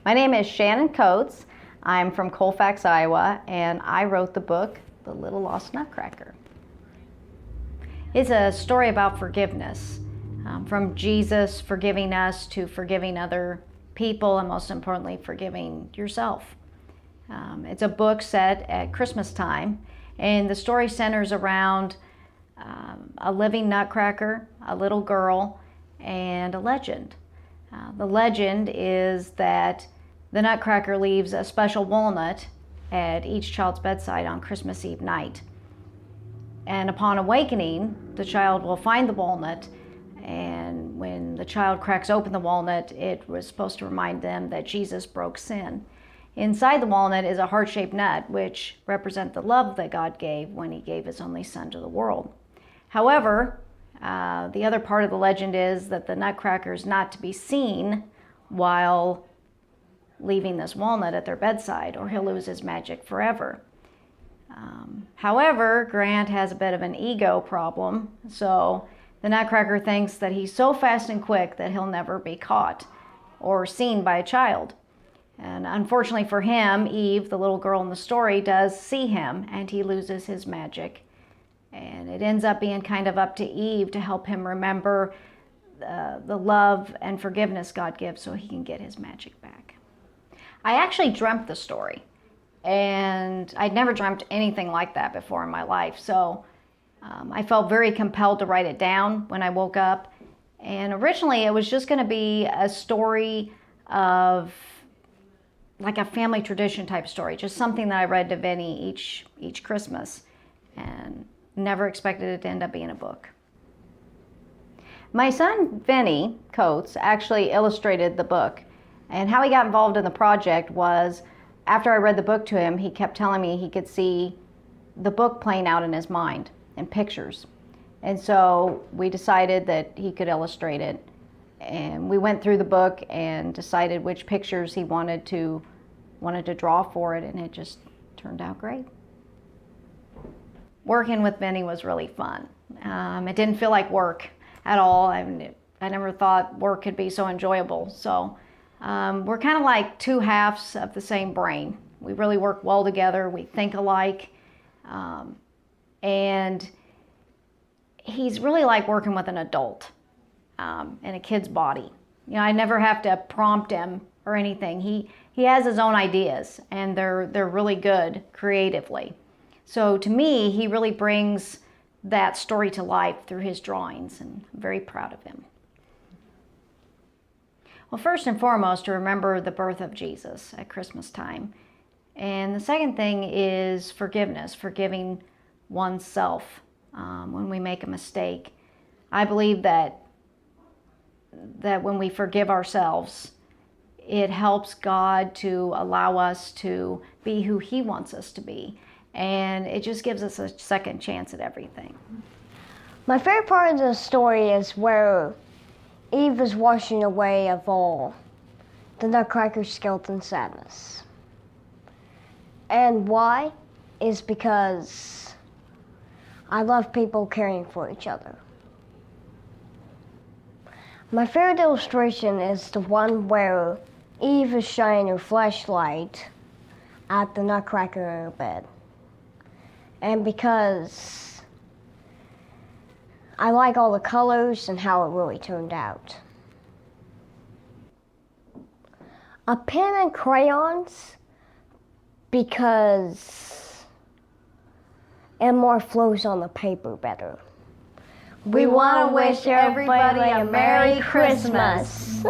My name is Shannon Kotz. I'm from Colfax, Iowa, and I wrote the book, The Little Lost Nutcracker. It's a story about forgiveness, from Jesus forgiving us to forgiving other people, and most importantly, forgiving yourself. It's a book set at Christmas time, and the story centers around a living nutcracker, a little girl, and a legend. The legend is that the nutcracker leaves a special walnut at each child's bedside on Christmas Eve night. And upon awakening, the child will find the walnut, and when the child cracks open the walnut, it was supposed to remind them that Jesus broke sin. Inside the walnut is a heart-shaped nut, which represents the love that God gave when He gave His only Son to the world. However, the other part of the legend is that the nutcracker is not to be seen while leaving this walnut at their bedside, or he'll lose his magic forever. However, Grant has a bit of an ego problem, so the nutcracker thinks that he's so fast and quick that he'll never be caught or seen by a child. And unfortunately for him, Eve, the little girl in the story, does see him, and he loses his magic. And it ends up being kind of up to Eve to help him remember the love and forgiveness God gives so he can get his magic back. I actually dreamt the story, and I'd never dreamt anything like that before in my life. So I felt very compelled to write it down when I woke up. And originally it was just going to be a story of like a family tradition type story, just something that I read to Vinny each Christmas, and never expected it to end up being a book. My son Vinny Kotz actually illustrated the book, and how he got involved in the project was after I read the book to him, he kept telling me he could see the book playing out in his mind in pictures. And so we decided that he could illustrate it. And we went through the book and decided which pictures he wanted to draw for it, and it just turned out great. Working with Vinny was really fun. It didn't feel like work at all. I never thought work could be so enjoyable. So we're kind of like two halves of the same brain. We really work well together. We think alike. And he's really like working with an adult in a kid's body. You know, I never have to prompt him or anything. He has his own ideas, and they're really good creatively. So to me, he really brings that story to life through his drawings, and I'm very proud of him. Well, first and foremost, to remember the birth of Jesus at Christmas time. And the second thing is forgiveness, forgiving oneself when we make a mistake. I believe that when we forgive ourselves, it helps God to allow us to be who He wants us to be. And it just gives us a second chance at everything. My favorite part of the story is where Eve is washing away of all the nutcracker's guilt and sadness. And why? Is because I love people caring for each other. My favorite illustration is the one where Eve is shining her flashlight at the nutcracker in her bed. And because I like all the colors and how it really turned out. A pen and crayons because it more flows on the paper better. We want to wish everybody a Merry Christmas.